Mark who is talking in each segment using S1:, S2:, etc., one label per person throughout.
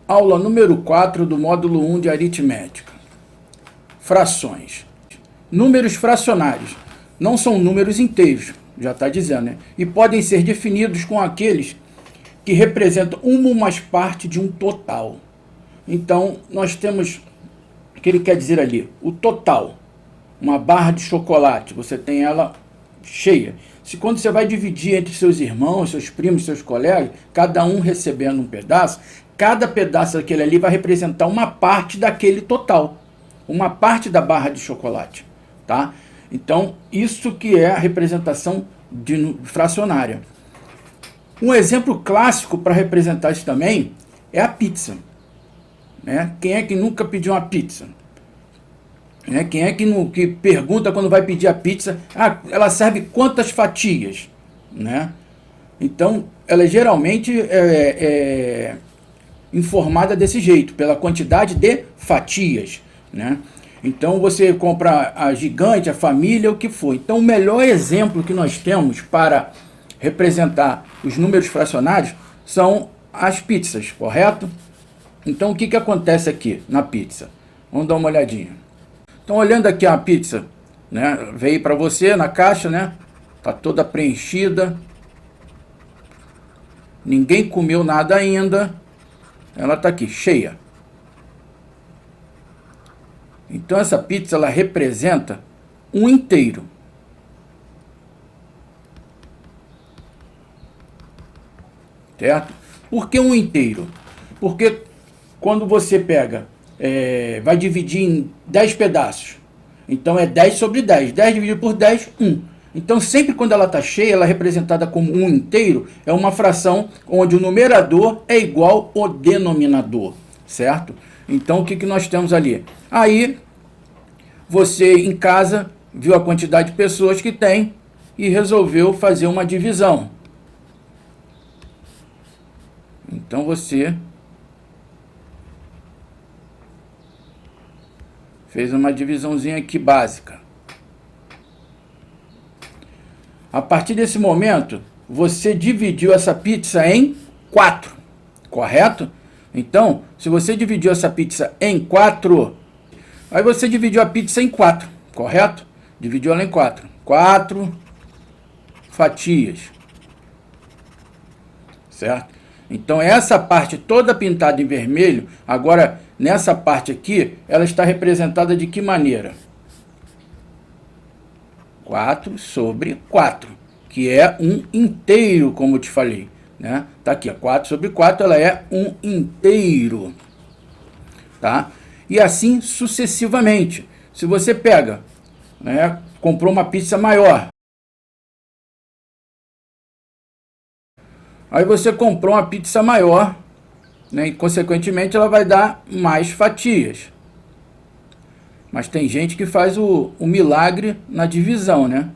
S1: Aula número 4 do módulo 1 de aritmética. Frações. Números fracionários não são números inteiros, já está dizendo, né? E podem ser definidos com aqueles que representam uma ou mais parte de um total. Então, nós temos o que ele quer dizer ali, o total. Uma barra de chocolate, você tem ela cheia. Se quando você vai dividir entre seus irmãos, seus primos, seus colegas, cada um recebendo um pedaço, cada pedaço daquele ali vai representar uma parte daquele total, uma parte da barra de chocolate, tá? Então, isso que é a representação fracionária. Um exemplo clássico para representar isso também é a pizza, né? Quem é que nunca pediu uma pizza? Né? Quem é que pergunta quando vai pedir a pizza, ela serve quantas fatias? Né? Então, ela geralmente é informada desse jeito, pela quantidade de fatias. Né? Então, você compra a gigante, a família, o que for. Então, o melhor exemplo que nós temos para representar os números fracionários são as pizzas, correto? Então, o que acontece aqui na pizza? Vamos dar uma olhadinha. Então, olhando aqui a pizza, né, veio para você na caixa, né? Tá toda preenchida. Ninguém comeu nada ainda. Ela tá aqui, cheia. Então, essa pizza, ela representa um inteiro. Certo? Por que um inteiro? Porque quando você pega, vai dividir em 10 pedaços. Então, é 10 sobre 10. 10 dividido por 10, 1. Então, sempre quando ela está cheia, ela é representada como um inteiro, é uma fração onde o numerador é igual ao denominador, certo? Então, o que nós temos ali? Aí, você em casa viu a quantidade de pessoas que tem e resolveu fazer uma divisão. Então, você fez uma divisãozinha aqui básica. A partir desse momento, você dividiu essa pizza em 4, correto? Então, se você dividiu essa pizza em 4, aí você dividiu a pizza em 4, correto? Dividiu ela em 4. 4 fatias, certo? Então, essa parte toda pintada em vermelho, agora, nessa parte aqui, ela está representada de que maneira? 4 sobre 4, que é um inteiro, como eu te falei. Né? Tá aqui, ó, 4 sobre 4, ela é um inteiro. Tá? E assim sucessivamente. Se você pega, né, comprou uma pizza maior, aí você comprou uma pizza maior, né, e consequentemente ela vai dar mais fatias. Mas tem gente que faz o milagre na divisão, né?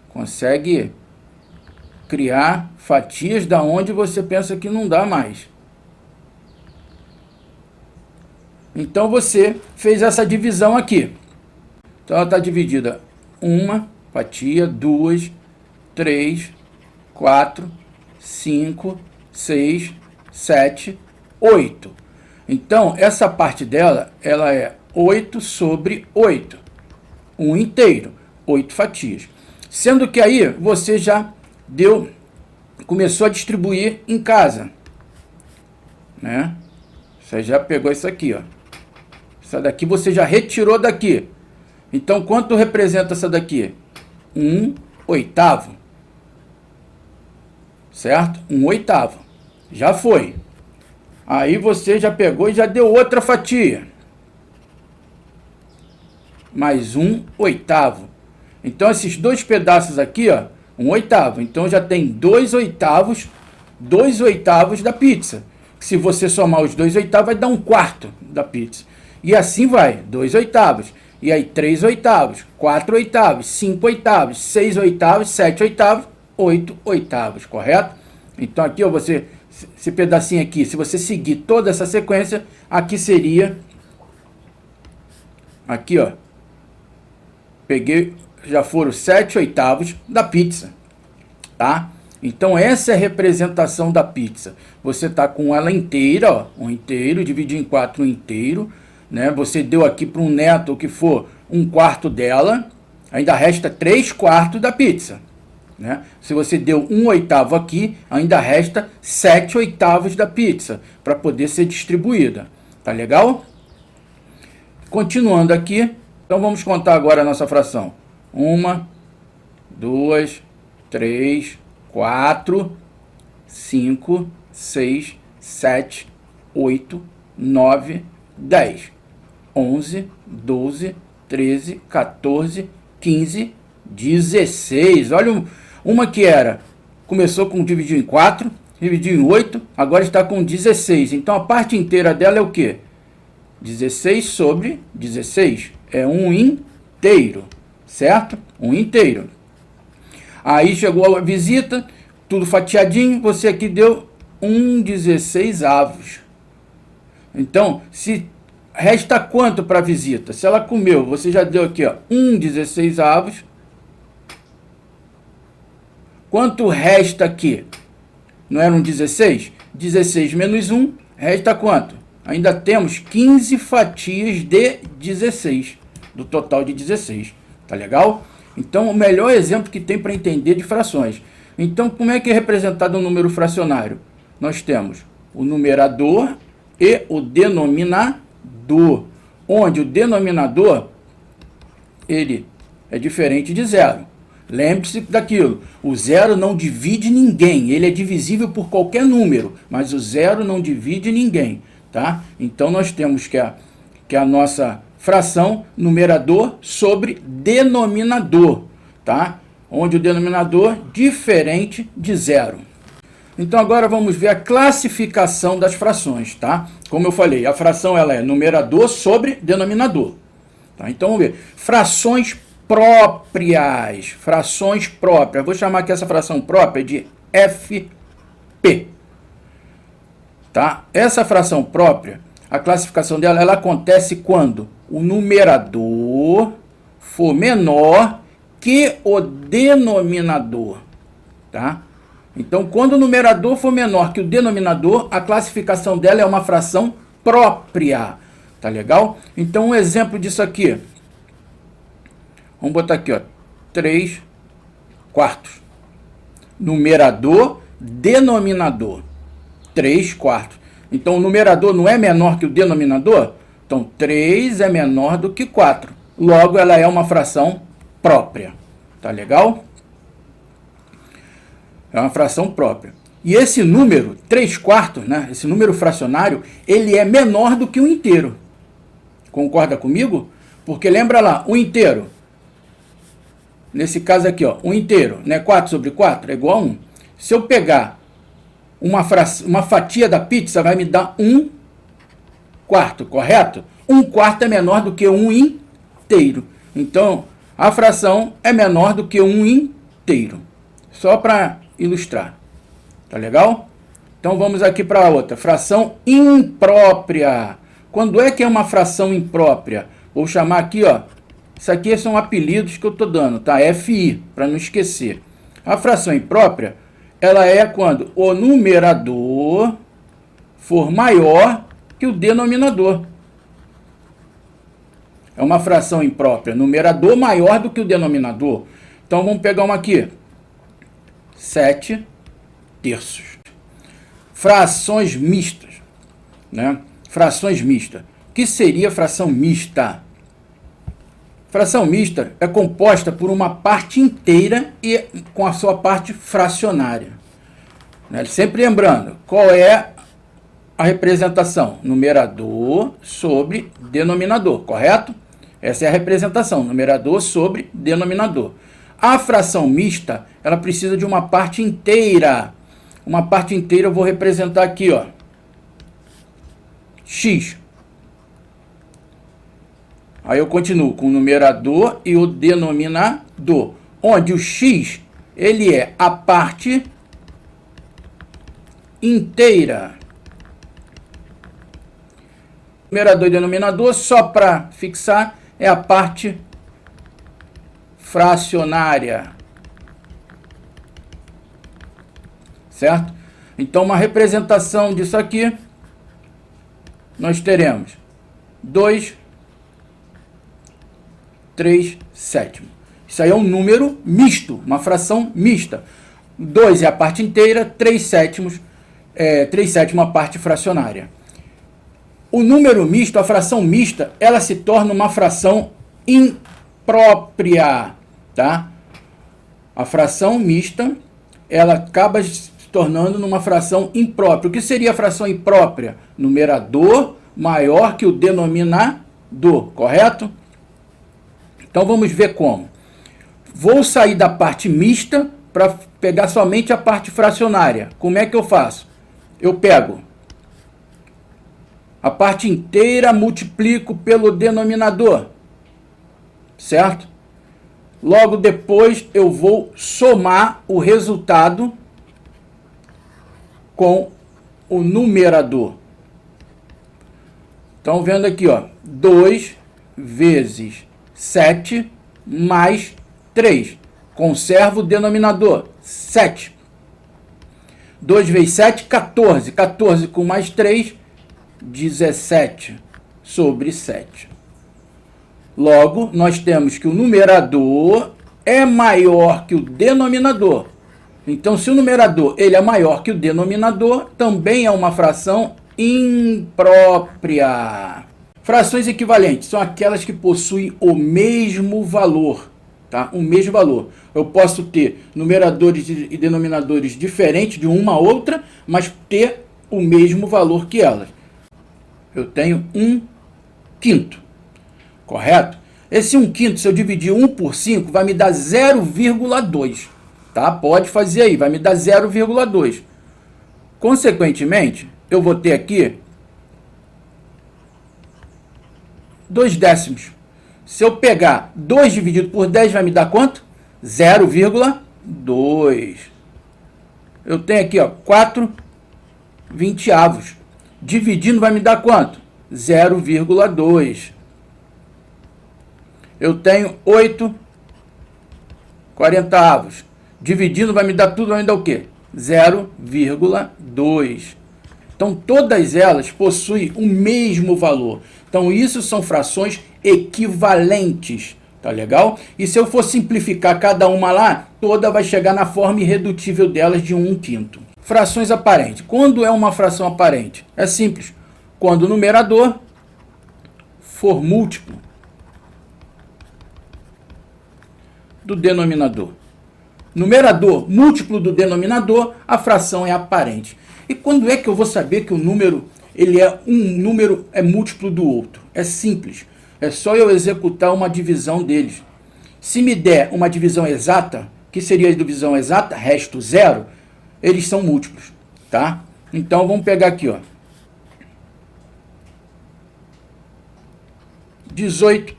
S1: Consegue criar fatias da onde você pensa que não dá mais. Então você fez essa divisão aqui. Então ela está dividida: uma fatia, 2, 3, 4, 5, 6, 7, 8. Então, essa parte dela, ela é 8 sobre 8. Um inteiro, 8 fatias. Sendo que aí você já começou a distribuir em casa. Né? Você já pegou isso aqui, ó. Essa daqui você já retirou daqui. Então, quanto representa essa daqui? 1/8. Certo? 1/8. Já foi. Aí você já pegou e já deu outra fatia. Mais 1/8. Então, esses dois pedaços aqui, ó, 1/8. Então, já tem 2/8 da pizza. Se você somar os 2/8, vai dar 1/4 da pizza. E assim vai, 2/8. E aí, 3/8, 4/8, 5/8, 6/8, 7/8, 8/8, correto? Então, aqui, ó, esse pedacinho aqui, se você seguir toda essa sequência, aqui seria, aqui, ó, peguei, já foram 7/8 da pizza, tá? Então essa é a representação da pizza. Você está com ela inteira, ó, um inteiro, dividir em 4 um inteiro, né? Você deu aqui para um neto o que for 1/4 dela, ainda resta 3/4 da pizza, né? Se você deu 1/8 aqui, ainda resta 7/8 da pizza para poder ser distribuída. Tá legal? Continuando aqui, então vamos contar agora a nossa fração. 1, 2, 3, 4, 5, 6, 7, 8, 9, 10, 11, 12, 13, 14, 15, 16. Olha, uma que começou com dividir em 4, dividiu em 8, agora está com 16. Então a parte inteira dela é o quê? 16 sobre 16. É um inteiro, certo? Um inteiro. Aí chegou a visita, tudo fatiadinho, você aqui deu 1/16. Então, se resta quanto para a visita? Se ela comeu, você já deu aqui, ó, 1/16. Quanto resta aqui? Não eram 16? 16 menos 1, resta quanto? Ainda temos 15 fatias de 16, do total de 16. Tá legal? Então, o melhor exemplo que tem para entender de frações. Então, como é que é representado um número fracionário? Nós temos o numerador e o denominador, onde o denominador ele é diferente de zero. Lembre-se daquilo, o zero não divide ninguém, ele é divisível por qualquer número, mas o zero não divide ninguém, tá? Então, nós temos que a nossa fração numerador sobre denominador, tá? Onde o denominador diferente de zero. Então agora vamos ver a classificação das frações, tá? Como eu falei, a fração ela é numerador sobre denominador, tá? Então vamos ver. Frações próprias, frações próprias. Vou chamar aqui essa fração própria de FP, tá? Essa fração própria, a classificação dela, ela acontece quando o numerador for menor que o denominador, tá? Então, quando o numerador for menor que o denominador, a classificação dela é uma fração própria, tá legal? Então, um exemplo disso aqui, vamos botar aqui, ó, 3/4. Numerador, denominador, 3/4. Então, o numerador não é menor que o denominador? Então, 3 é menor do que 4. Logo, ela é uma fração própria. Tá legal? É uma fração própria. E esse número, 3/4, né? Esse número fracionário, ele é menor do que o inteiro. Concorda comigo? Porque lembra lá, o inteiro. Nesse caso aqui, ó, o inteiro, né? 4 sobre 4 é igual a 1. Se eu pegar uma fatia da pizza, vai me dar 1/4, correto? 1/4 é menor do que 1 inteiro. Então, a fração é menor do que 1 inteiro. Só para ilustrar. Tá legal? Então, vamos aqui para a outra. Fração imprópria. Quando é que é uma fração imprópria? Vou chamar aqui, ó. Isso aqui são apelidos que eu estou dando, tá? FI, para não esquecer. A fração imprópria, ela é quando o numerador for maior que o denominador. É uma fração imprópria. Numerador maior do que o denominador. Então, vamos pegar uma aqui. 7/3. Frações mistas, né? Frações mistas. O que seria fração mista? Fração mista é composta por uma parte inteira e com a sua parte fracionária, né? Sempre lembrando, qual é a representação? Numerador sobre denominador, correto? Essa é a representação, numerador sobre denominador. A fração mista, ela precisa de uma parte inteira. Uma parte inteira eu vou representar aqui, ó. X. Aí eu continuo com o numerador e o denominador. Onde o X, ele é a parte inteira. Numerador e denominador, só para fixar, é a parte fracionária. certo? Então, uma representação disso aqui, nós teremos 2, 3 sétimos. Isso aí é um número misto, uma fração mista. 2 é a parte inteira, 3 sétimos a parte fracionária. O número misto, a fração mista, ela se torna uma fração imprópria, tá? A fração mista, ela acaba se tornando numa fração imprópria. O que seria a fração imprópria? Numerador maior que o denominador, correto? Então vamos ver como. Vou sair da parte mista para pegar somente a parte fracionária. Como é que eu faço? Eu pego a parte inteira, multiplico pelo denominador, certo? Logo depois eu vou somar o resultado com o numerador. Estão vendo aqui, ó, 2 vezes 7 mais 3. Conservo o denominador, 7. 2 vezes 7, 14. 14 com mais 3, 17 sobre 7. Logo, nós temos que o numerador é maior que o denominador. Então, se o numerador ele é maior que o denominador, também é uma fração imprópria. Frações equivalentes são aquelas que possuem o mesmo valor, tá? O mesmo valor. Eu posso ter numeradores e denominadores diferentes de uma a outra, mas ter o mesmo valor que elas. Eu tenho 1/5, correto? Esse 1/5, se eu dividir 1 por 5, vai me dar 0,2, tá? Pode fazer aí, vai me dar 0,2. Consequentemente, eu vou ter aqui 2 décimos. Se eu pegar 2 dividido por 10, vai me dar quanto? 0,2. Eu tenho aqui, ó, 4 vinteavos. Dividindo vai me dar quanto? 0,2. Eu tenho 8 quarentaavos. Dividindo vai me dar tudo, vai me dar o quê? 0,2. Então, todas elas possuem o mesmo valor. Então, isso são frações equivalentes, tá legal? E se eu for simplificar cada uma lá, toda vai chegar na forma irredutível delas de 1/5. Frações aparentes. Quando é uma fração aparente? É simples. Quando o numerador for múltiplo do denominador. Numerador múltiplo do denominador, a fração é aparente. E quando é que eu vou saber que o número é múltiplo do outro? É simples. É só eu executar uma divisão deles. Se me der uma divisão exata, que seria a divisão exata, resto 0, eles são múltiplos, tá? Então vamos pegar aqui, ó. 18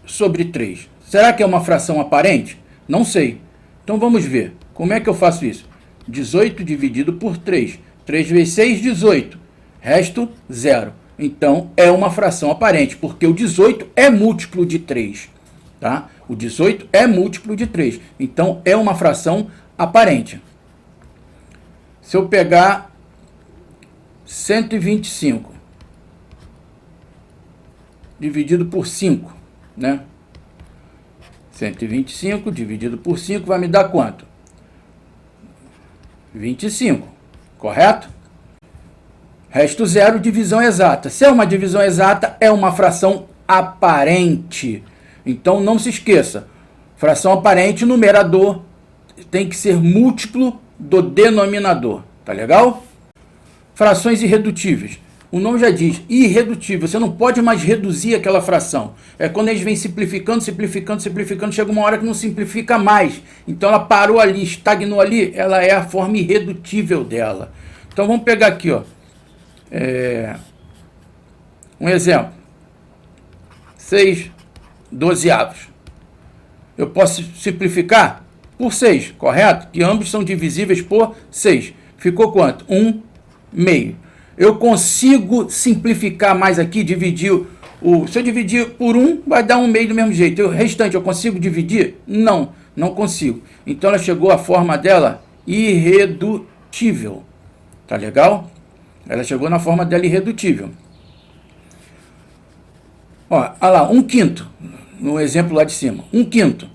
S1: sobre 3. Será que é uma fração aparente? Não sei. Então vamos ver. Como é que eu faço isso? 18 dividido por 3. 3 vezes 6, 18. Resto 0. Então é uma fração aparente, porque o 18 é múltiplo de 3. Tá? O 18 é múltiplo de 3. Então é uma fração aparente. Se eu pegar 125 dividido por 5, né? 125 dividido por 5 vai me dar quanto? 25, correto? Resto 0, divisão exata. Se é uma divisão exata, é uma fração aparente. Então não se esqueça, fração aparente, numerador tem que ser múltiplo do denominador, tá legal? Frações irredutíveis. O nome já diz, irredutível, você não pode mais reduzir aquela fração. É quando eles vêm simplificando, simplificando, simplificando, chega uma hora que não simplifica mais. Então ela parou ali, estagnou ali, ela é a forma irredutível dela. Então vamos pegar aqui, ó. Um exemplo. 6 dozeavos. Eu posso simplificar por 6, correto? Que ambos são divisíveis por 6. Ficou quanto? 1 meio. Eu consigo simplificar mais aqui, dividir se eu dividir por 1, vai dar 1 meio do mesmo jeito. O restante eu consigo dividir? Não, não consigo. Então ela chegou à forma dela irredutível. irredutível. Tá legal? Ela chegou na forma dela irredutível. Ó, olha lá, 1/5, no exemplo lá de cima. 1/5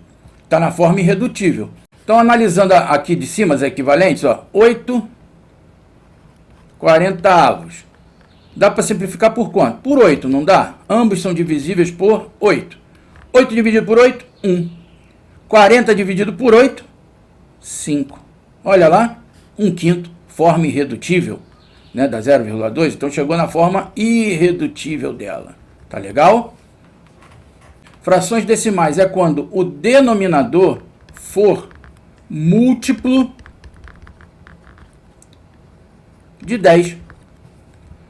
S1: está na forma irredutível. Então, analisando aqui de cima as equivalentes, ó, 8/40. Dá para simplificar por quanto? Por 8, não dá? Ambos são divisíveis por 8. 8 dividido por 8, 1. 40 dividido por 8, 5. Olha lá, 1/5, forma irredutível, né, da 0,2. Então, chegou na forma irredutível dela. Tá legal? Frações decimais é quando o denominador for múltiplo de 10.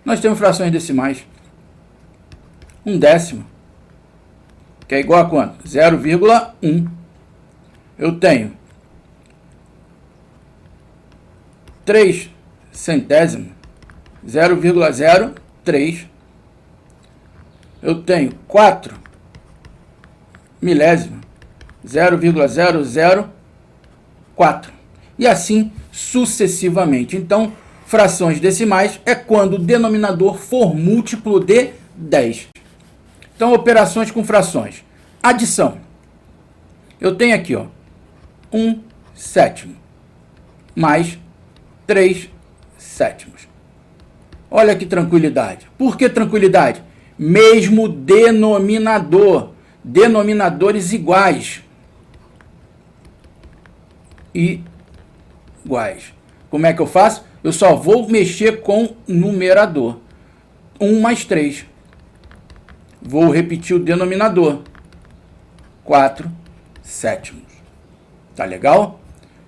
S1: Nós temos frações decimais. 1/10, que é igual a quanto? 0,1. Eu tenho 3 centésimos, 0,03. Eu tenho 4 milésimos, 0,004. E assim sucessivamente. Então, frações decimais é quando o denominador for múltiplo de 10. Então, operações com frações. Adição. Eu tenho aqui, ó, 1/7 mais 3/7. Olha que tranquilidade. Por que tranquilidade? Mesmo denominador. Denominadores iguais. Iguais. Como é que eu faço? Eu só vou mexer com numerador. 1 mais 3. Vou repetir o denominador. 4/7. Tá legal?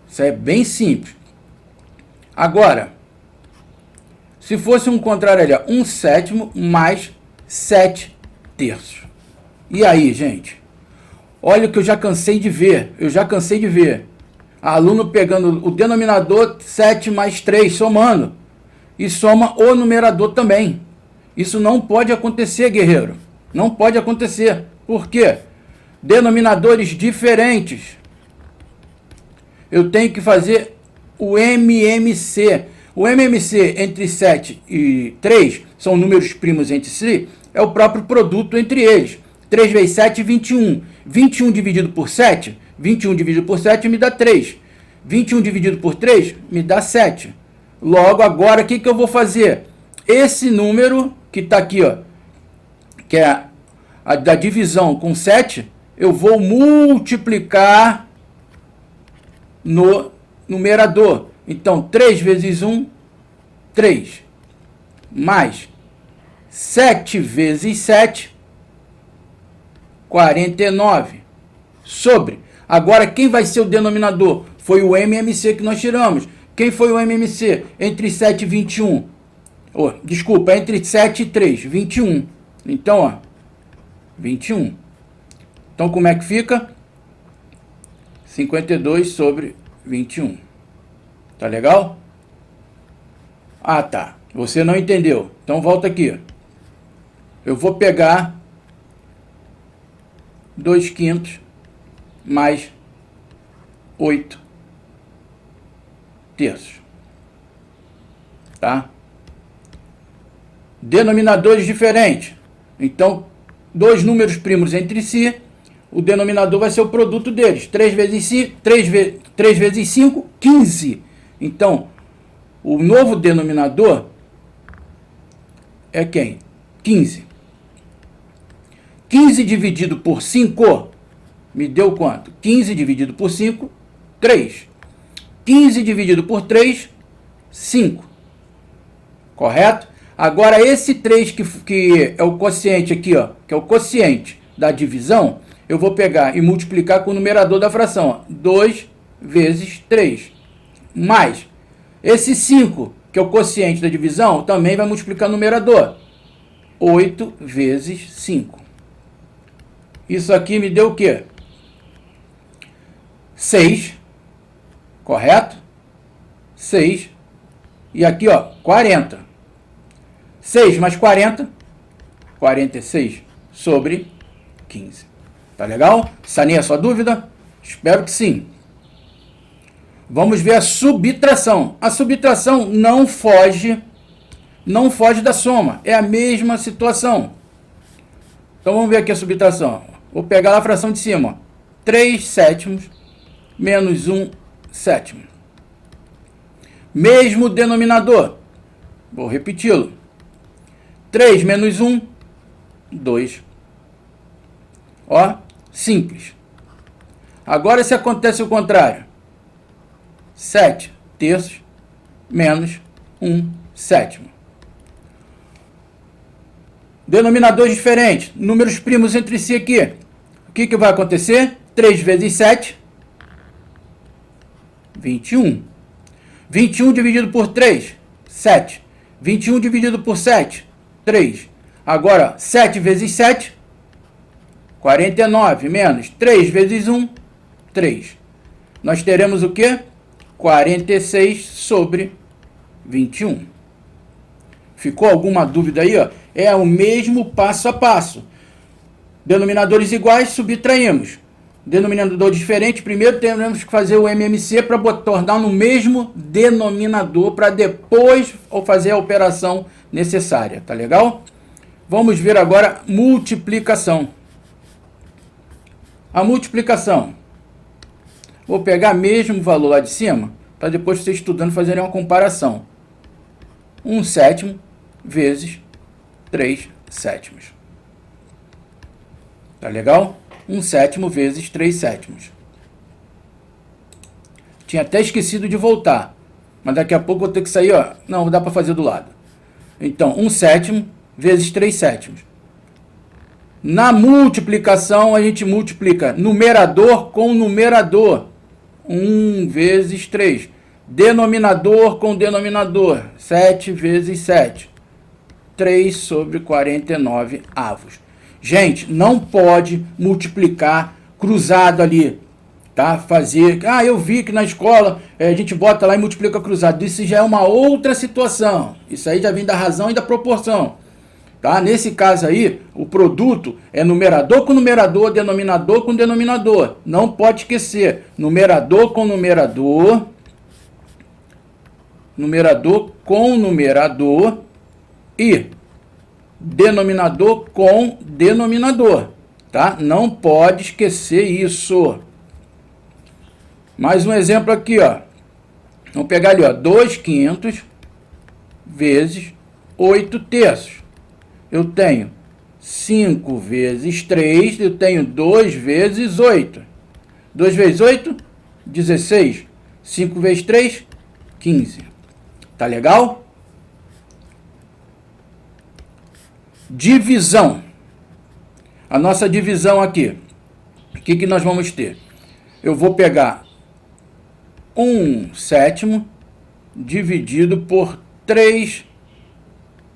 S1: Isso é bem simples. Agora, se fosse um contrário ali, 1/7 mais 7/3. E aí, gente? Olha o que eu já cansei de ver. Aluno pegando o denominador 7 mais 3, somando. E soma o numerador também. Isso não pode acontecer, guerreiro. Não pode acontecer. Por quê? Denominadores diferentes. Eu tenho que fazer o MMC. O MMC entre 7 e 3 são números primos entre si. É o próprio produto entre eles. 3 vezes 7, 21. 21 dividido por 7, 21 dividido por 7 me dá 3. 21 dividido por 3 me dá 7. Logo, agora, o que eu vou fazer? Esse número que está aqui, ó, que é a da divisão com 7, eu vou multiplicar no numerador. Então, 3 vezes 1, 3. Mais 7 vezes 7, 49. Sobre. Agora, quem vai ser o denominador? Foi o MMC que nós tiramos. Quem foi o MMC? Entre 7 e 21. Desculpa, entre 7 e 3. 21. Então, ó. 21. Então, como é que fica? 52 sobre 21. Tá legal? Ah, tá. Você não entendeu. Então, volta aqui. Eu vou pegar 2/5 mais 8/3. Tá? Denominadores diferentes. Então, dois números primos entre si, o denominador vai ser o produto deles. 3 vezes 5, 15. Então, o novo denominador é quem? 15. 15 dividido por 5 me deu quanto? 15 dividido por 5, 3. 15 dividido por 3, 5. Correto? Agora, esse 3 que é o quociente aqui, ó, que é o quociente da divisão, eu vou pegar e multiplicar com o numerador da fração. Ó, 2 vezes 3. Mais esse 5, que é o quociente da divisão, também vai multiplicar no numerador. 8 vezes 5. Isso aqui me deu o quê? 6. Correto? 6. E aqui, ó, 40. 6 mais 40, 46 sobre 15. Tá legal? Sanei a sua dúvida? Espero que sim. Vamos ver a subtração. A subtração não foge da soma. É a mesma situação. Então vamos ver aqui a subtração. Vou pegar lá a fração de cima. Ó. 3 sétimos menos 1 sétimo. Mesmo denominador. Vou repeti-lo. 3 menos 1, 2. Ó, simples. Agora se acontece o contrário. 7 terços menos 1 sétimo. Denominadores diferentes. Números primos entre si aqui. O que vai acontecer? 3 vezes 7, 21. 21 dividido por 3, 7. 21 dividido por 7, 3. Agora, 7 vezes 7, 49, menos 3 vezes 1, 3. Nós teremos o quê? 46 sobre 21. Ficou alguma dúvida aí? Ó? É o mesmo passo a passo. Denominadores iguais, subtraímos. Denominador diferente, primeiro temos que fazer o MMC para tornar no mesmo denominador, para depois fazer a operação necessária. Tá legal? Vamos ver agora multiplicação. A multiplicação. Vou pegar mesmo o valor lá de cima, para depois você estudando fazerem uma comparação. 1 sétimo vezes 3 sétimos. Tá legal? 1 sétimo vezes 3 sétimos. Tinha até esquecido de voltar. Mas daqui a pouco vou ter que sair, ó. Não, dá para fazer do lado. Então, 1 sétimo vezes 3 sétimos. Na multiplicação, a gente multiplica numerador com numerador. 1 vezes 3. Denominador com denominador. 7 vezes 7. 3 sobre 49 avos. Gente, não pode multiplicar cruzado ali, tá? Fazer, eu vi que na escola a gente bota lá e multiplica cruzado. Isso já é uma outra situação. Isso aí já vem da razão e da proporção, tá? Nesse caso aí, o produto é numerador com numerador, denominador com denominador. Não pode esquecer, numerador com numerador, numerador com numerador e denominador com denominador, tá? Não pode esquecer isso. Mais um exemplo aqui, ó. Vamos pegar ali, ó, 2 quintos vezes 8 terços. Eu tenho 5 vezes 3, eu tenho 2 vezes 8. 2 vezes 8, 16. 5 vezes 3, 15. Tá legal? Divisão. A nossa divisão aqui. O que nós vamos ter? Eu vou pegar 1 sétimo dividido por 3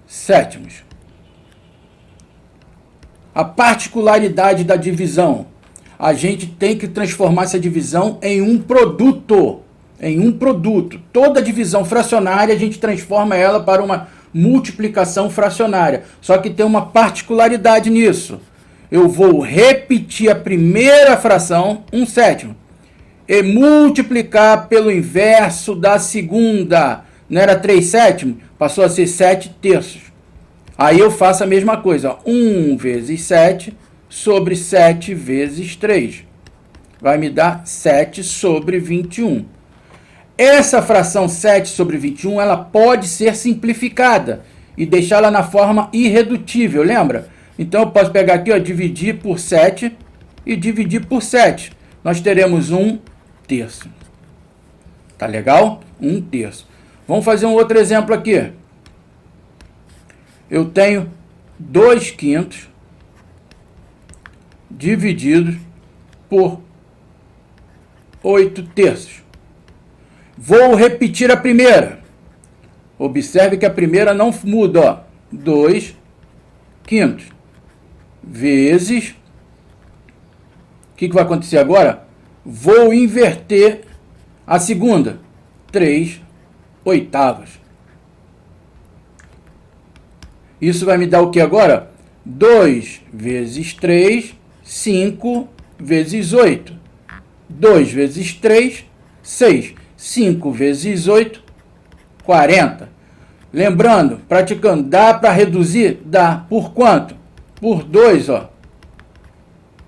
S1: sétimos. A particularidade da divisão. A gente tem que transformar essa divisão em um produto. Em um produto. Toda divisão fracionária a gente transforma ela para uma multiplicação fracionária. Só que tem uma particularidade nisso. Eu vou repetir a primeira fração, 1 sétimo, e multiplicar pelo inverso da segunda. Não era 3 sétimos? Passou a ser 7 terços. Aí eu faço a mesma coisa. 1 vezes 7 sobre 7 vezes 3. Vai me dar 7 sobre 21. Essa fração 7 sobre 21, ela pode ser simplificada e deixá-la na forma irredutível, lembra? Então eu posso pegar aqui, ó, dividir por 7 e dividir por 7. Nós teremos 1 terço. Tá legal? 1 terço. Vamos fazer um outro exemplo aqui. Eu tenho 2 quintos divididos por 8 terços. Vou repetir a primeira. Observe que a primeira não muda, ó. 2 quintos vezes... O que vai acontecer agora? Vou inverter a segunda. 3 oitavos. Isso vai me dar o que agora? 2 vezes 3, 5 vezes 8. 2 vezes 3, 6. 5 vezes 8, 40. Lembrando, praticando, dá para reduzir? Dá. Por quanto? Por 2, ó.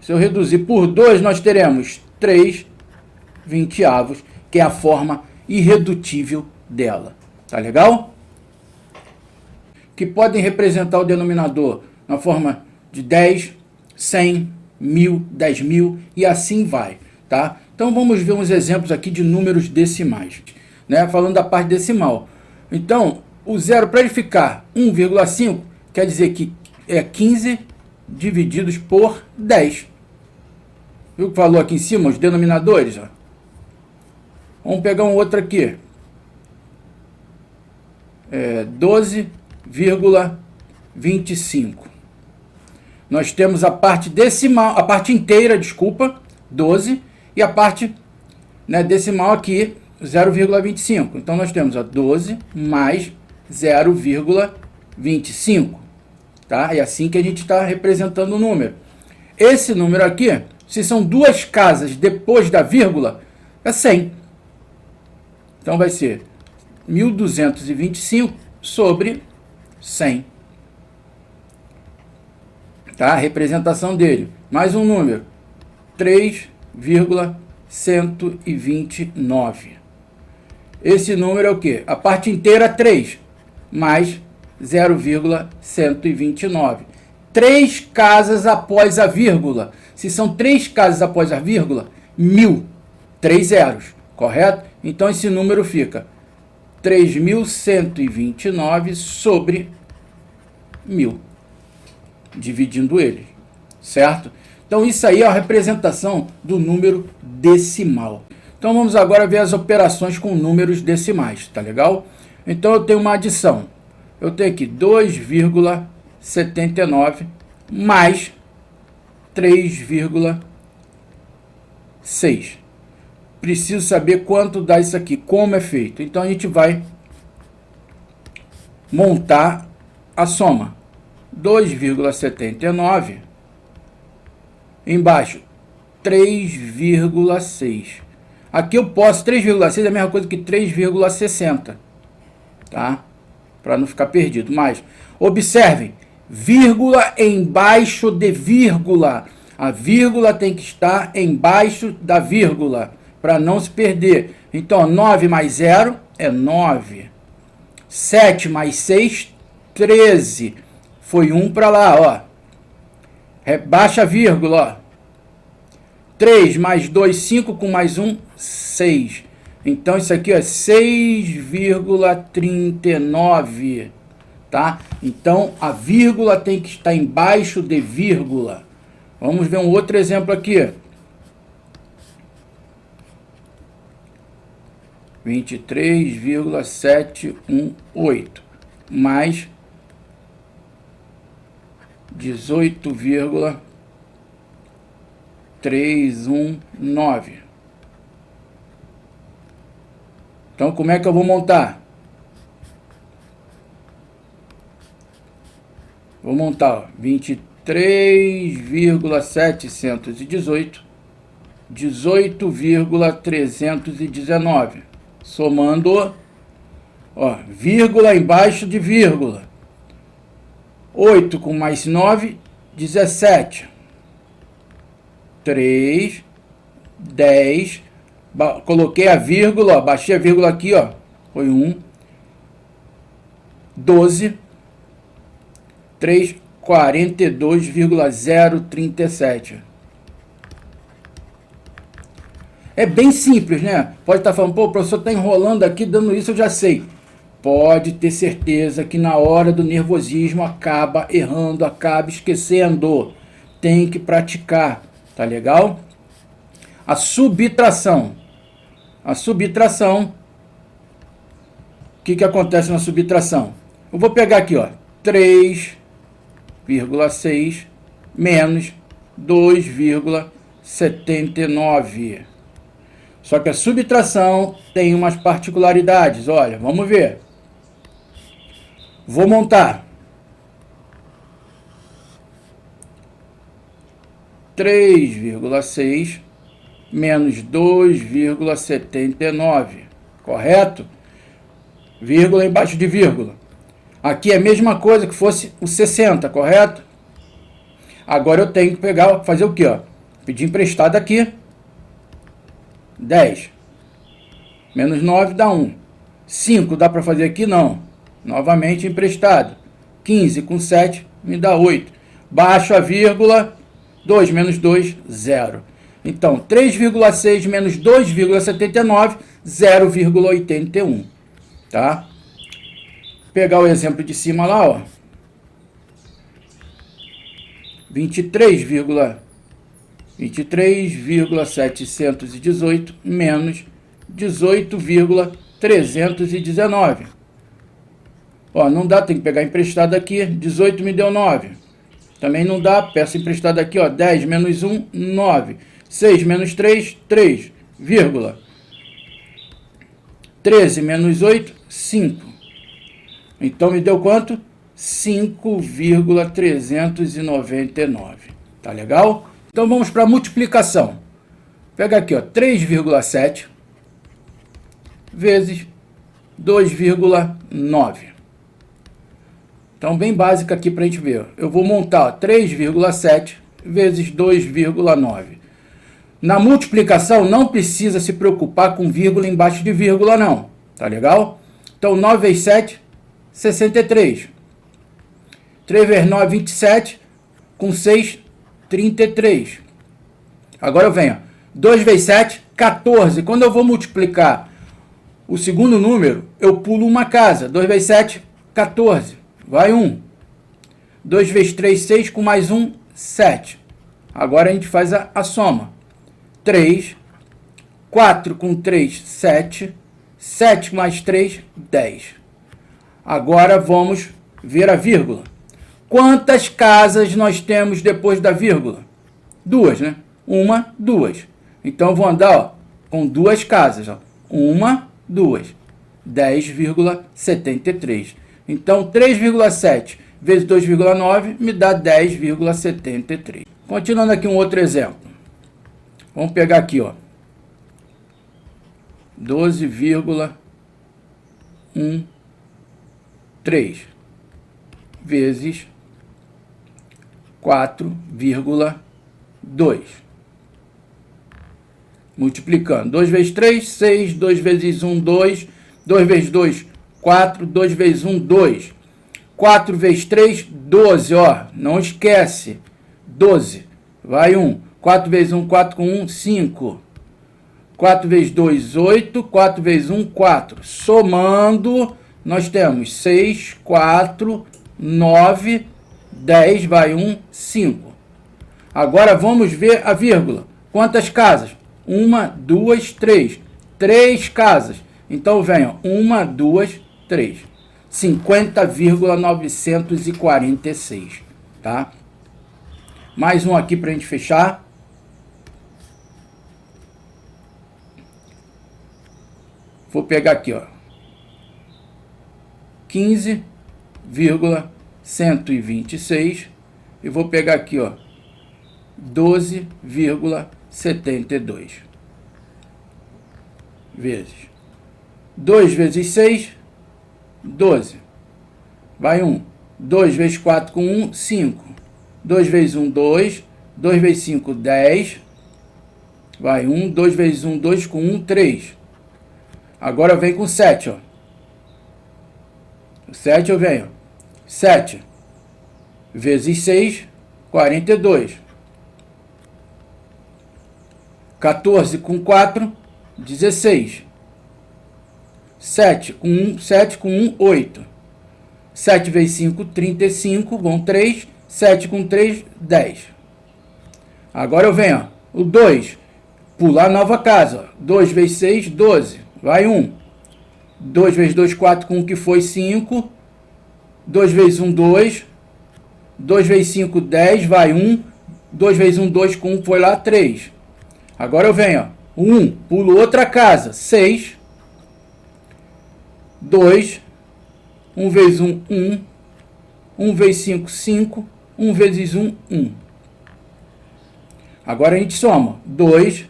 S1: Se eu reduzir por 2, nós teremos 3/20, que é a forma irredutível dela. Tá legal? Que podem representar o denominador na forma de 10, 100, 1000, 10.000 e assim vai, tá? Então vamos ver uns exemplos aqui de números decimais, né? Falando da parte decimal. Então, o zero, para ele ficar 1,5, quer dizer que é 15 divididos por 10. Viu o que falou aqui em cima, os denominadores? Ó. Vamos pegar um outro aqui. 12,25. Nós temos a parte decimal, a parte inteira, desculpa, 12, e a parte, né, decimal aqui, 0,25. Então nós temos a 12 mais 0,25. Tá? É assim que a gente está representando o número. Esse número aqui, se são duas casas depois da vírgula, é 100. Então vai ser 1.225 sobre 100. Tá? A representação dele. Mais um número. 3,129. Esse número é o quê? A parte inteira 3, mais 0,129. 3 casas após a vírgula. Se são 3 casas após a vírgula, 1.000. 3 zeros, correto? Então esse número fica 3.129 sobre 1.000. Dividindo ele, certo? Então isso aí é a representação do número decimal. Então vamos agora ver as operações com números decimais, tá legal? Então eu tenho uma adição. Eu tenho aqui 2,79 mais 3,6. Preciso saber quanto dá isso aqui, como é feito. Então a gente vai montar a soma. 2,79 embaixo 3,6. Aqui eu posso, 3,6 é a mesma coisa que 3,60, tá? Para não ficar perdido. Mas observem, vírgula embaixo de vírgula. A vírgula tem que estar embaixo da vírgula para não se perder. Então 9 mais 0 é 9. 7 mais 6, 13. Foi 1 para lá, ó. Baixa a vírgula, ó. 3 mais 2, 5, com mais 1, 6. Então isso aqui é 6,39, tá? Então a vírgula tem que estar embaixo de vírgula. Vamos ver um outro exemplo aqui. 23,718 mais 18,319. Então, como é que eu vou montar? Vou montar 23,718, 18,319. Somando, ó, vírgula embaixo de vírgula. 8 com mais 9, 17. 3, 10. Coloquei a vírgula, ó, baixei a vírgula aqui, ó. Foi 1. 12. 3, 42,037. É bem simples, né? Pode estar falando, pô, o professor está enrolando aqui, dando isso, eu já sei. Pode ter certeza que na hora do nervosismo acaba errando, acaba esquecendo. Tem que praticar, tá legal? A subtração. A subtração, o que acontece na subtração? Eu vou pegar aqui, ó, 3,6 menos 2,79. Só que a subtração tem umas particularidades, olha, vamos ver. Vou montar 3,6 menos 2,79. correto? Vírgula embaixo de vírgula. Aqui é a mesma coisa que fosse o 60, correto? Agora eu tenho que pegar, fazer o quê? Ó? Pedir emprestado aqui. 10. Menos 9 dá 1. 5 dá para fazer aqui? Não. Novamente emprestado. 15 com 7 me dá 8. Baixo a vírgula. 2 menos 2, 0. Então, 3,6 menos 2,79, 0,81. Tá? Pegar o exemplo de cima lá, ó. 23,718 menos 18,319. Ó, não dá, tem que pegar emprestado aqui. 18 me deu 9. Também não dá, peço emprestado aqui, ó. 10 menos 1, 9. 6 menos 3, 3, vírgula. 13 menos 8, 5. Então me deu quanto? 5,399. Tá legal? Então vamos para a multiplicação. Pega aqui, ó, 3,7 vezes 2,9. Então, bem básica aqui para a gente ver. Eu vou montar 3,7 vezes 2,9. Na multiplicação, não precisa se preocupar com vírgula embaixo de vírgula, não. Tá legal? Então, 9 vezes 7, 63. 3 vezes 9, 27. Com 6, 33. Agora eu venho. 2 vezes 7, 14. Quando eu vou multiplicar o segundo número, eu pulo uma casa. 2 vezes 7, 14. Vai 1. 2 vezes 3, 6. Com mais 1, 7. Agora a gente faz a soma. 3. 4 com 3, 7. 7 mais 3, 10. Agora vamos ver a vírgula. Quantas casas nós temos depois da vírgula? 2, né? 1, 2. Então, vou andar, ó, com 2 casas. Ó. 1, 2. 10,73. Então, 3,7 vezes 2,9 me dá 10,73. Continuando aqui um outro exemplo. Vamos pegar aqui, ó. 12,13 vezes 4,2. Multiplicando. 2 vezes 3, 6. 2 vezes 1, 2. 2 vezes 2, 4. 2 vezes 1, 2. 4 vezes 3, 12. Ó, não esquece. 12. Vai 1. 4 vezes 1, 4 com 1, 5. 4 vezes 2, 8. 4 vezes 1, 4. Somando, nós temos 6, 4, 9, 10. Vai 1, 5. Agora vamos ver a vírgula. Quantas casas? 1, 2, 3. 3 casas. Então vem, ó. 1, 2, 3. 50,946. Tá? Mais um aqui para a gente fechar. Vou pegar aqui, ó. 15,126. E vou pegar aqui, ó. 12,72 vezes 2 vezes 6, 12. Vai 1. 2 vezes 4 com 1, 5. 2 vezes 1, 2. 2 vezes 5, 10. Vai 1. 2 vezes 1, 2 com 1, 3. Agora vem com 7, ó. 7 eu venho. 7 vezes 6, 42. 14 com 4, 16. 7 com 1, 7 com 1, 8. 7 vezes 5, 35, vão 3. 7 com 3, 10. Agora eu venho, ó, o 2. Pular a nova casa, ó. 2 vezes 6, 12. Vai 1. 2 vezes 2, 4 com 1 que foi 5. 2 vezes 1, 2. 2 vezes 5, 10. Vai 1. 2 vezes 1, 2 com 1 foi lá, 3. Agora eu venho, ó. 1, pulo outra casa, 6. 2. 1 vezes 1, 1. 1 vezes 5, 5. 1 vezes 1, 1. Agora a gente soma. 2.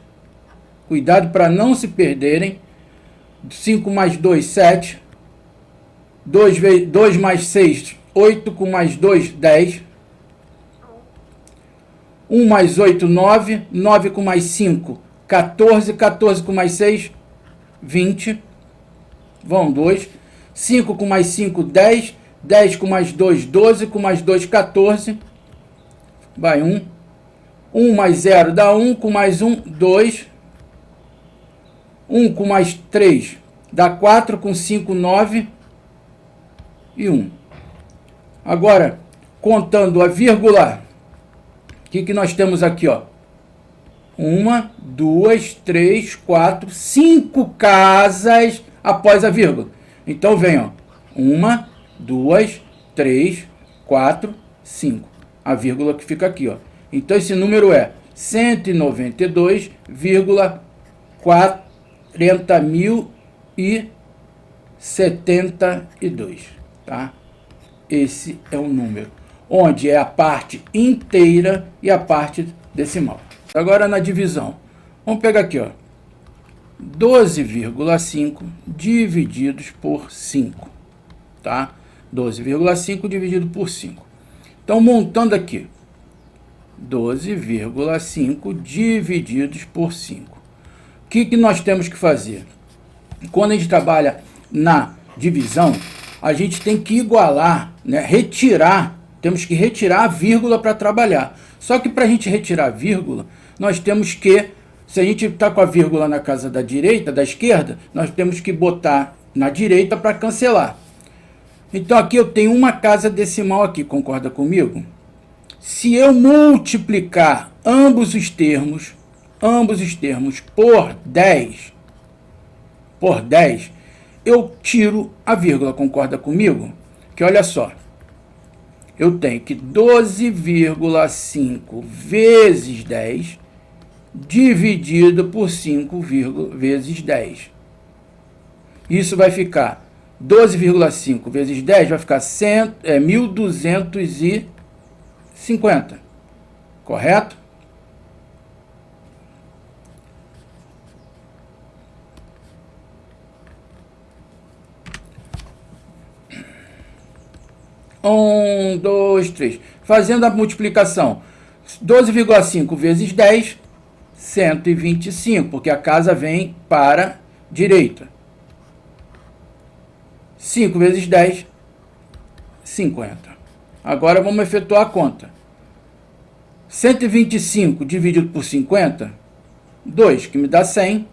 S1: Cuidado para não se perderem. 5 mais 2, 7. 2 mais 6, 8, com mais 2, 10. 1 mais 8, 9. 9 com mais 5, 14. 14 com mais 6, 20. Vão 2. 5 com mais 5, 10. 10 com mais 2, 12. Com mais 2, 14. Vai 1. 1 mais 0 dá 1. Com mais 1, 2. 1 com mais 3 dá 4. Com 5, 9. E 1. Agora, contando a vírgula, o que nós temos aqui, ó? 1, 2, 3, 4, 5 casas após a vírgula. Então vem, ó, 1, 2, 3, 4, 5. A vírgula que fica aqui, ó. Então esse número é 192,40.072, tá? Esse é o número, onde é a parte inteira e a parte decimal. Agora na divisão, vamos pegar aqui, ó, 12,5 divididos por 5, tá? 12,5 dividido por 5. Então, montando aqui, 12,5 divididos por 5. O que nós temos que fazer? Quando a gente trabalha na divisão, a gente tem que igualar, né? Temos que retirar a vírgula para trabalhar. Só que para a gente retirar a vírgula, nós temos que, se a gente está com a vírgula na casa da direita, da esquerda, nós temos que botar na direita para cancelar. Então aqui eu tenho uma casa decimal aqui, concorda comigo? Se eu multiplicar ambos os termos por 10, eu tiro a vírgula, concorda comigo? Que olha só, eu tenho que 12,5 vezes 10 dividido por 5 vezes 10. Isso vai ficar 12,5 vezes 10 vai ficar 1.250. Correto? Um, dois, três. Fazendo a multiplicação, 12,5 vezes 10, 125, porque a casa vem para a direita. 5 vezes 10, 50. Agora vamos efetuar a conta. 125 dividido por 50, 2, que me dá 100.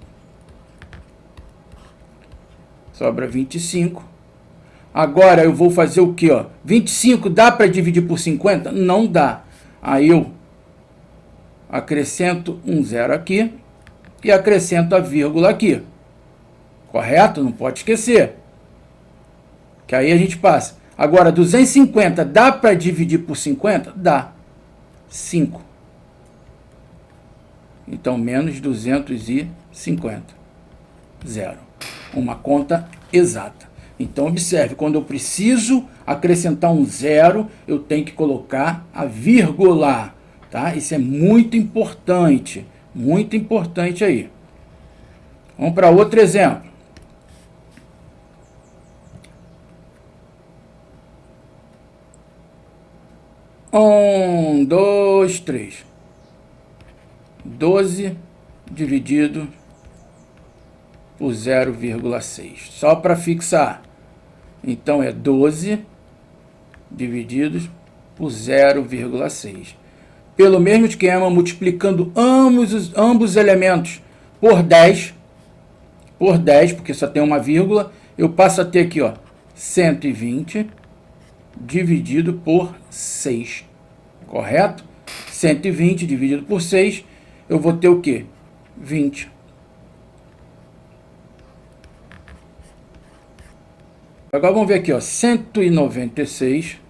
S1: Sobra 25. Agora eu vou fazer o quê? 25 dá para dividir por 50? Não dá. Aí eu acrescento um zero aqui e acrescento a vírgula aqui. Correto? Não pode esquecer. Que aí a gente passa. Agora, 250 dá para dividir por 50? Dá. 5. Então, menos 250. Zero. Uma conta exata. Então, observe, quando eu preciso acrescentar um zero, eu tenho que colocar a vírgula, tá? Isso é muito importante aí. Vamos para outro exemplo. Um, dois, três. 12 dividido por 0,6. Só para fixar. Então, é 12 divididos por 0,6. Pelo mesmo esquema, multiplicando ambos os elementos por 10, porque só tem uma vírgula, eu passo a ter aqui, ó, 120 dividido por 6. Correto? 120 dividido por 6, eu vou ter o quê? 20. Agora vamos ver aqui, ó, 196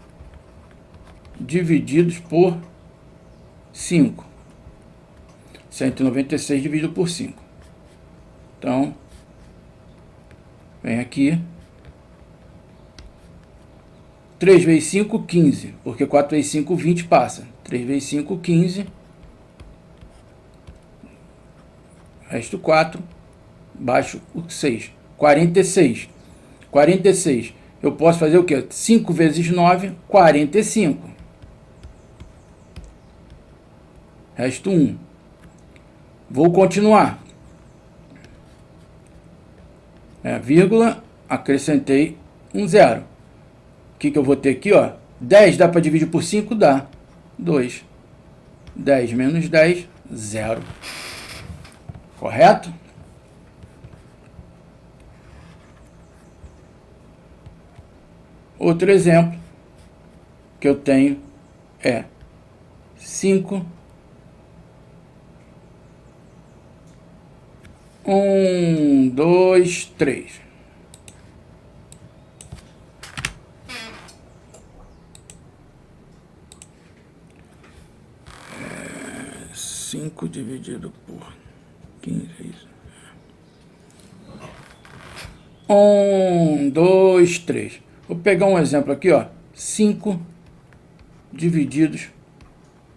S1: divididos por 5. 196 dividido por 5. Então, vem aqui. 3 vezes 5, 15. Porque 4 vezes 5, 20 passa. 3 vezes 5, 15. Resto 4. Baixo o 6. 46. 46. Eu posso fazer o quê? 5 vezes 9, 45. Resto 1. Vou continuar. Vírgula, acrescentei um 0. O que eu vou ter aqui? 10 dá para dividir por 5? Dá. 2. 10 menos 10, 0. Correto? Outro exemplo que eu tenho é 5. 1, 2, 3. 5 dividido por 15. 1, 2, 3. Vou pegar um exemplo aqui, 5 divididos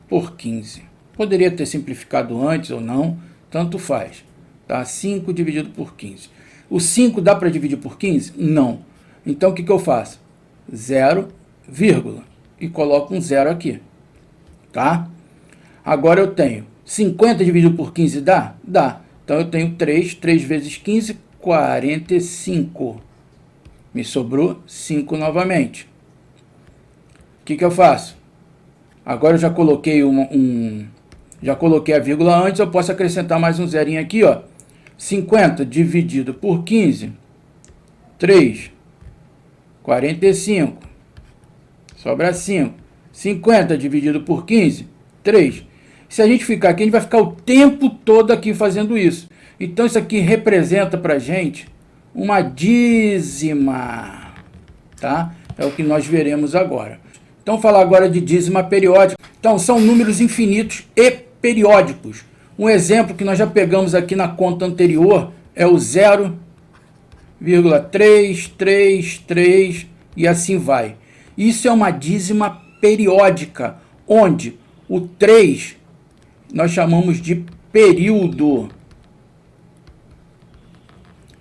S1: por 15. Poderia ter simplificado antes ou não, tanto faz. Tá? 5 dividido por 15. O 5 dá para dividir por 15? Não. Então, o que eu faço? 0, vírgula, e coloco um 0 aqui. Tá? Agora eu tenho 50 dividido por 15 dá? Dá. Então, eu tenho 3. 3 vezes 15, 45. Me sobrou 5 novamente. O que eu faço? Agora eu já coloquei já coloquei a vírgula antes, eu posso acrescentar mais um zerinho aqui, 50 dividido por 15, 3, 45, sobra 5. 50 dividido por 15, 3. Se a gente ficar aqui, a gente vai ficar o tempo todo aqui fazendo isso. Então, isso aqui representa para a gente uma dízima, tá? É o que nós veremos agora. Então, falar agora de dízima periódica. Então, são números infinitos e periódicos. Um exemplo que nós já pegamos aqui na conta anterior é o 0,333 e assim vai. Isso é uma dízima periódica, onde o 3 nós chamamos de período.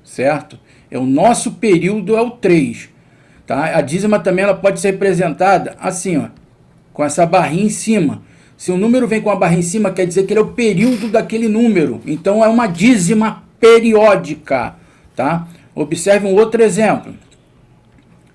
S1: Certo? O nosso período é o 3. Tá? A dízima também ela pode ser representada assim, com essa barrinha em cima. Se o número vem com a barrinha em cima, quer dizer que ele é o período daquele número. Então, é uma dízima periódica. Tá? Observe um outro exemplo.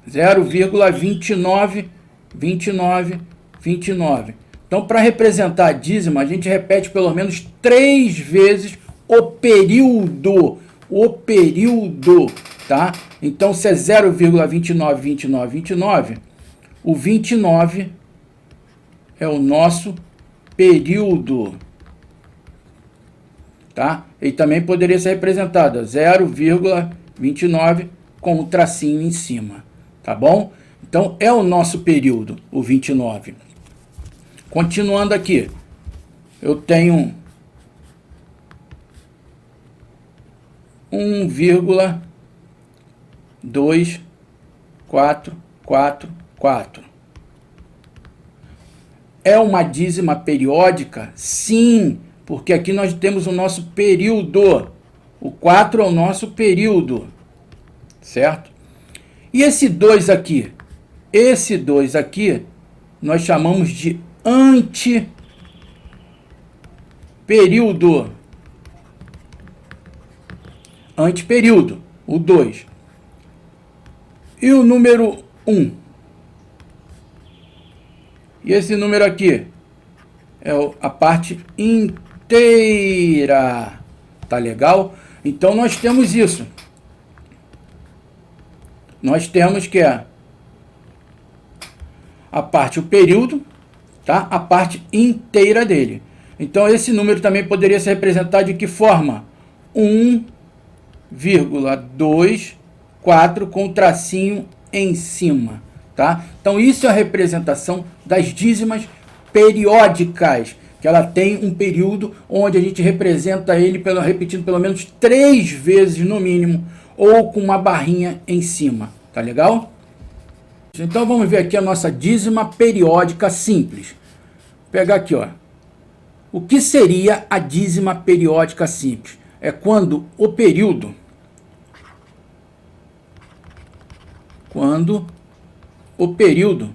S1: 0,29, 29, 29. Então, para representar a dízima, a gente repete pelo menos 3 vezes o período. O período, tá? Então, se é 0,29, 29, 29, o 29 é o nosso período, tá? Ele também poderia ser representado 0,29 com um tracinho em cima, tá bom? Então, é o nosso período, o 29. Continuando aqui, eu tenho 1,2444. É uma dízima periódica? Sim, porque aqui nós temos o nosso período. O 4 é o nosso período, certo? E esse 2 aqui? Esse 2 aqui nós chamamos de antiperíodo. Antiperíodo, o 2. E o número 1? E esse número aqui é a parte inteira. Tá legal? Então, nós temos isso. Nós temos que é a parte, o período, tá? A parte inteira dele. Então, esse número também poderia ser representado de que forma? 1,24 com o tracinho em cima, tá? Então, isso é a representação das dízimas periódicas, que ela tem um período onde a gente representa ele repetindo pelo menos 3 vezes no mínimo, ou com uma barrinha em cima, tá legal? Então, vamos ver aqui a nossa dízima periódica simples. Vou pegar aqui, O que seria a dízima periódica simples? É quando o período quando o período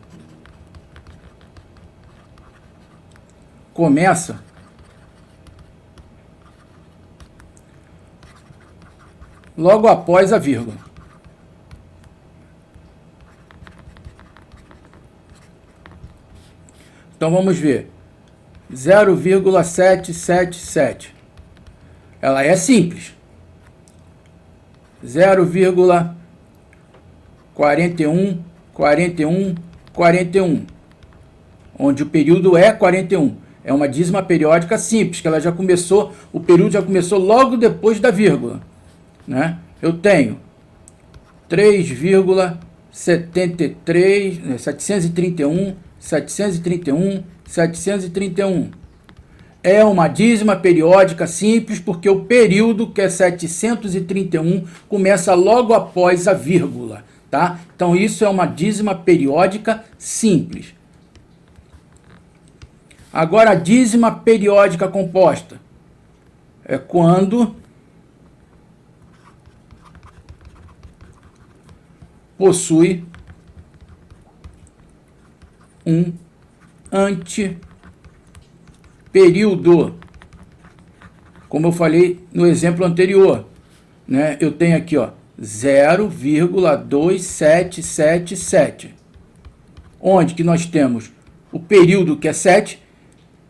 S1: começa logo após a vírgula. Então vamos ver. 0,777. Ela é simples. 0,41, 41, 41. Onde o período é 41. É uma dízima periódica simples, que ela já começou, o período já começou logo depois da vírgula, né? Eu tenho 3,73, 731, 731, 731. É uma dízima periódica simples porque o período, que é 731, começa logo após a vírgula, tá? Então isso é uma dízima periódica simples. Agora a dízima periódica composta é quando possui um anteperíodo, como eu falei no exemplo anterior, né? Eu tenho aqui, ó, 0,2777, onde que nós temos o período, que é 7,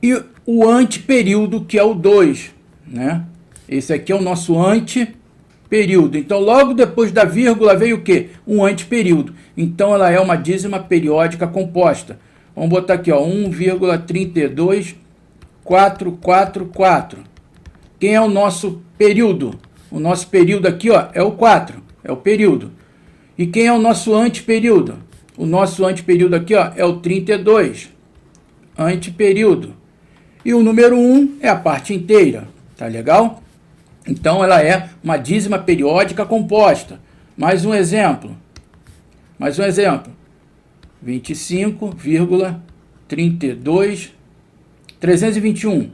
S1: e o anteperíodo, que é o 2, né? Esse aqui é o nosso anteperíodo. Então, logo depois da vírgula veio o quê? Um anteperíodo. Então, ela é uma dízima periódica composta. Vamos botar aqui, ó, 1,32444. Quem é o nosso período? O nosso período aqui, ó, é o 4, é o período. E quem é o nosso anteperíodo? O nosso anteperíodo aqui, ó, é o 32, anteperíodo. E o número 1 é a parte inteira, tá legal? Então, ela é uma dízima periódica composta. Mais um exemplo. 25,32, 321.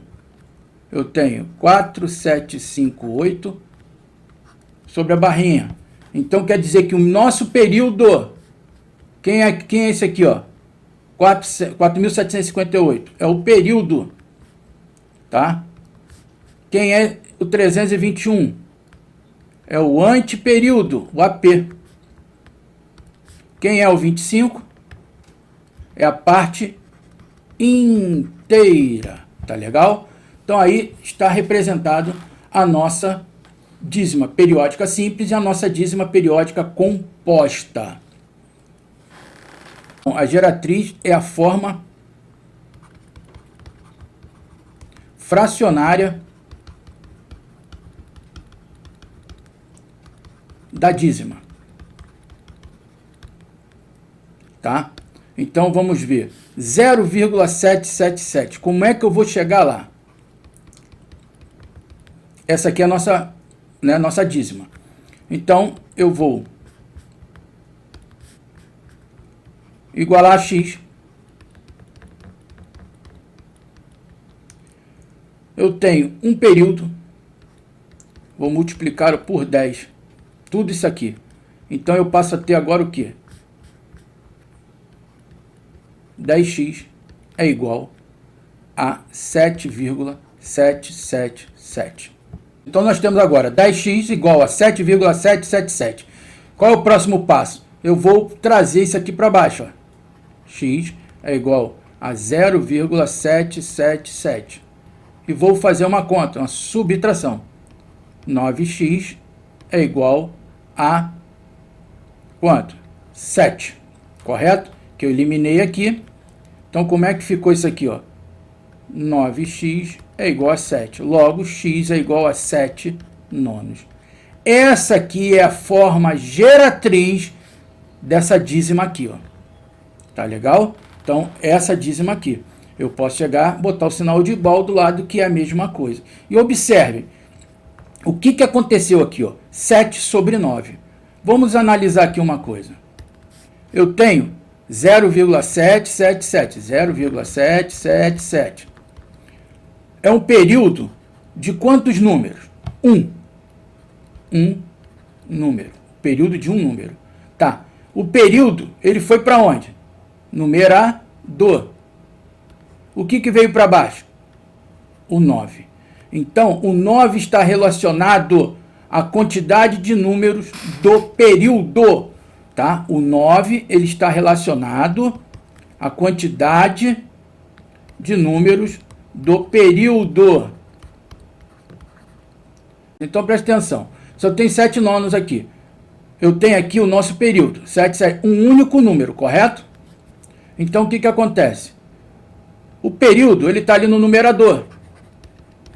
S1: Eu tenho 4758 sobre a barrinha. Então, quer dizer que o nosso período, quem é esse aqui, ó? 4.758. É o período, tá? Quem é o 321? É o anteperíodo, o AP. Quem é o 25? É a parte inteira, tá legal? Então aí está representado a nossa dízima periódica simples e a nossa dízima periódica composta. A geratriz é a forma fracionária da dízima, tá? Então vamos ver 0,777. Como é que eu vou chegar lá? Essa aqui é a nossa, né, nossa dízima. Então eu vou igualar a x. Eu tenho um período, vou multiplicar por 10. Tudo isso aqui. Então eu passo a ter agora o quê? 10x é igual a 7,777. Então nós temos agora 10x igual a 7,777. Qual é o próximo passo? Eu vou trazer isso aqui para baixo, ó. X é igual a 0,777. E vou fazer uma conta, uma subtração. 9x é igual a quanto? 7. Correto? Que eu eliminei aqui. Então, como é que ficou isso aqui, ó? 9x é igual a 7. Logo, x é igual a 7 nonos. Essa aqui é a forma geratriz dessa dízima aqui, ó. Tá legal? Então, essa dízima aqui. Eu posso chegar, botar o sinal de igual do lado, que é a mesma coisa. E observe, o que aconteceu aqui, ó? 7 sobre 9. Vamos analisar aqui uma coisa. Eu tenho 0,777. 0,777. É um período de quantos números? Um número. Período de um número. Tá. O período, ele foi para onde? Numerador. O que veio para baixo? O 9. Então, o 9 está relacionado à quantidade de números do período. Tá? O 9 ele está relacionado à quantidade de números do período. Então, preste atenção. Se eu tenho 7 nonos aqui, eu tenho aqui o nosso período. 7, 7, um único número, correto? Então, o que acontece? O período, ele está ali no numerador.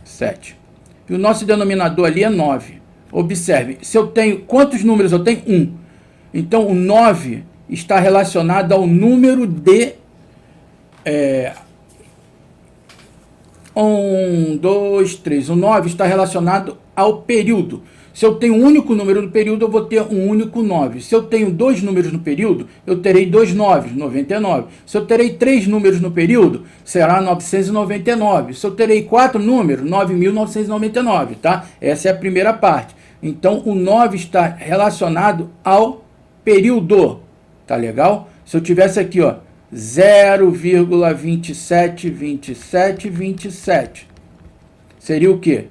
S1: 7. E o nosso denominador ali é 9. Observe, se eu tenho, quantos números eu tenho? 1. Então, o 9 está relacionado ao número de... 1, 2, 3. O 9 está relacionado ao período. Se eu tenho um único número no período, eu vou ter um único 9. Se eu tenho 2 números no período, eu terei 2 9, 99. Se eu terei 3 números no período, será 999. Se eu terei 4 números, 9.999, tá? Essa é a primeira parte. Então, o 9 está relacionado ao período. Tá legal? Se eu tivesse aqui, ó, 0,272727, seria o quê?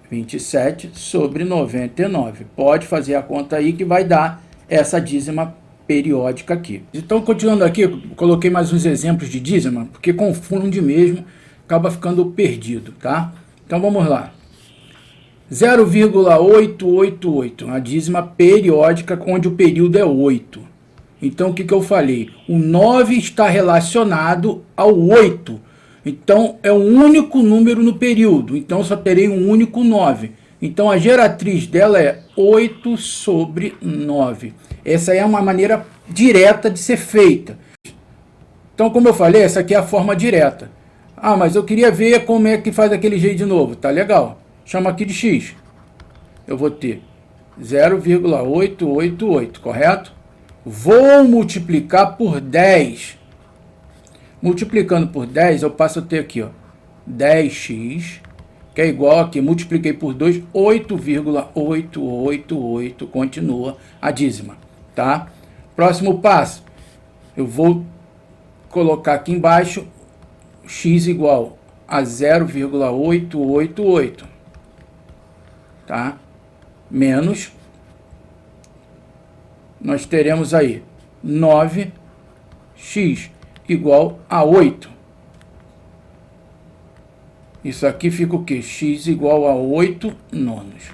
S1: 27 sobre 99. Pode fazer a conta aí que vai dar essa dízima periódica aqui. Então, continuando aqui, coloquei mais uns exemplos de dízima, porque confunde mesmo, acaba ficando perdido, tá? Então, vamos lá. 0,888, uma dízima periódica, onde o período é 8. Então, o que eu falei? O 9 está relacionado ao 8. Então, é um único número no período. Então, só terei um único 9. Então, a geratriz dela é 8 sobre 9. Essa é uma maneira direta de ser feita. Então, como eu falei, essa aqui é a forma direta. Ah, mas eu queria ver como é que faz aquele jeito de novo. Tá legal. Chama aqui de x. Eu vou ter 0,888, correto? Vou multiplicar por 10. Multiplicando por 10, eu passo a ter aqui, ó, 10x, que é igual aqui, multipliquei por 2, 8,888, continua a dízima, tá? Próximo passo, eu vou colocar aqui embaixo, x igual a 0,888, tá? Menos, nós teremos aí 9x igual a 8. Isso aqui fica o quê? X igual a 8 nonos.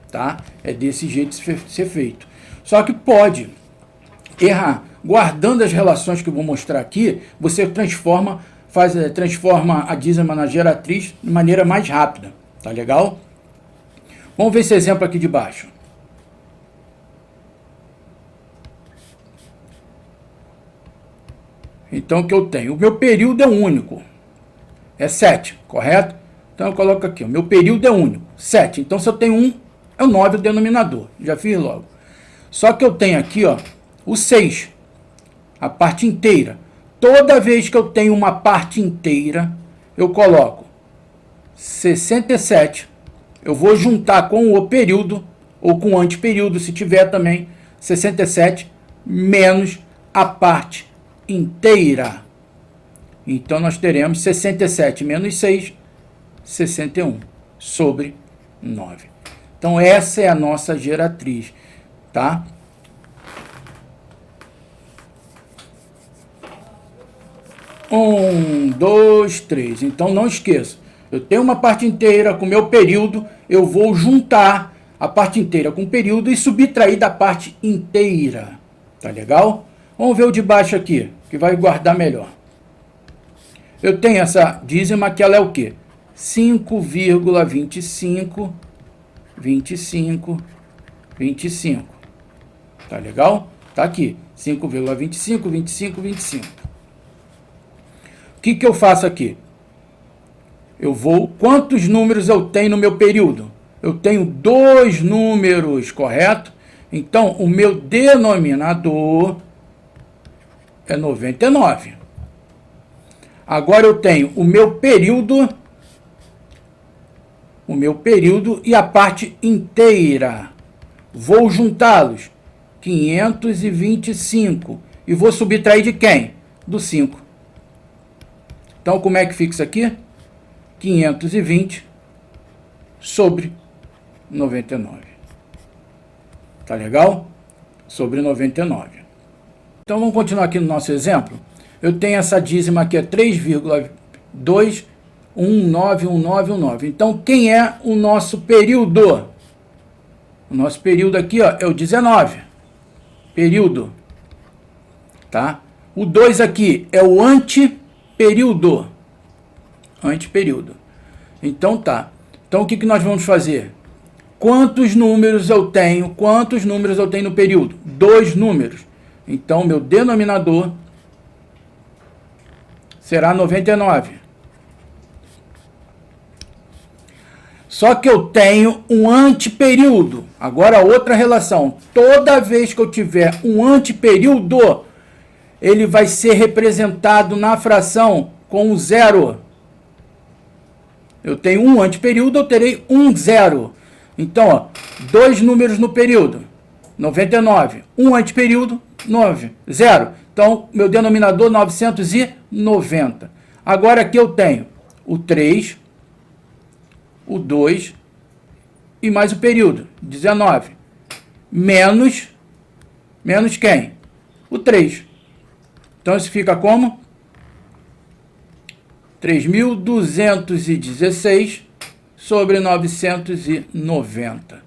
S1: Tá? É desse jeito ser feito. Só que pode errar. Guardando as relações que eu vou mostrar aqui, você transforma a dízima na geratriz de maneira mais rápida. Tá legal? Vamos ver esse exemplo aqui de baixo. Então, o que eu tenho? O meu período é único. É 7, correto? Então, eu coloco aqui, o meu período é único. 7. Então, se eu tenho 1, é o 9 o denominador. Já fiz logo. Só que eu tenho aqui, ó, o 6. A parte inteira. Toda vez que eu tenho uma parte inteira, eu coloco 67. Eu vou juntar com o período, ou com o anteperíodo, se tiver também, 67 menos a parte inteira. Então, nós teremos 67 menos 6, 61 sobre 9. Então, essa é a nossa geratriz, tá? Um, dois, três. Então, não esqueça. Eu tenho uma parte inteira com o meu período, eu vou juntar a parte inteira com o período e subtrair da parte inteira. Tá legal? Vamos ver o de baixo aqui, que vai guardar melhor. Eu tenho essa dízima que ela é o quê? 5,25, 25, 25. Tá legal? Tá aqui. 5,25, 25, 25. O que eu faço aqui? Eu vou... Quantos números eu tenho no meu período? Eu tenho 2 números, correto? Então, o meu denominador é 99. Agora eu tenho o meu período e a parte inteira. Vou juntá-los. 525. E vou subtrair de quem? Do 5. Então, como é que fica isso aqui? 520 sobre 99. Tá legal? Sobre 99. Então, vamos continuar aqui no nosso exemplo. Eu tenho essa dízima aqui, é 3,2191919. Então, quem é o nosso período? O nosso período aqui, ó, é o 19. Período. Tá? O 2 aqui é o anteperíodo. Anteperíodo. Então, tá. Então, o que nós vamos fazer? Quantos números eu tenho? Quantos números eu tenho no período? 2 números. Então, meu denominador será 99. Só que eu tenho um anteperíodo. Agora, outra relação. Toda vez que eu tiver um anteperíodo, ele vai ser representado na fração com 0. Eu tenho um anteperíodo, eu terei um 0. Então, ó, 2 números no período, 99. Um anteperíodo, 9, 0. Então, meu denominador, 990. Agora aqui eu tenho o 3, o 2 e mais o período, 19. Menos quem? O 3. Então, isso fica como? 3.216 sobre 990.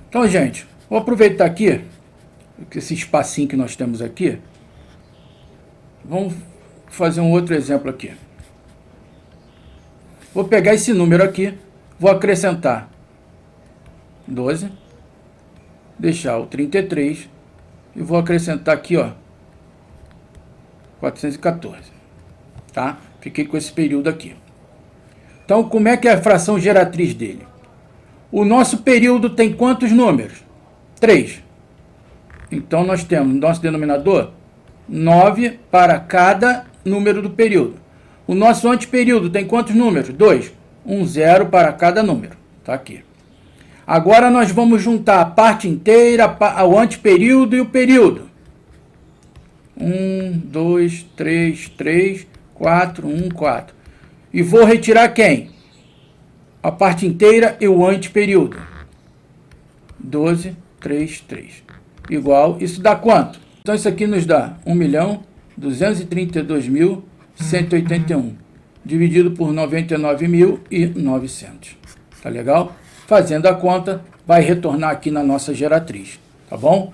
S1: Então, gente, vou aproveitar aqui, esse espacinho que nós temos aqui. Vamos fazer um outro exemplo aqui. Vou pegar esse número aqui, vou acrescentar 12, deixar o 33 e vou acrescentar aqui, ó, 414. Tá? Fiquei com esse período aqui. Então, como é que é a fração geratriz dele? O nosso período tem quantos números? 3. Então, nós temos nosso denominador 9 para cada número do período. O nosso anteperíodo tem quantos números? 2. 0 para cada número. Tá aqui. Agora, nós vamos juntar a parte inteira, o anteperíodo e o período. 1, 2, 3, 4, 4. E vou retirar quem? A parte inteira e o anteperíodo. 12, 3. Igual, isso dá quanto? Então, isso aqui nos dá 1.232.181. Dividido por 99.900. Tá legal? Fazendo a conta, vai retornar aqui na nossa geratriz. Tá bom?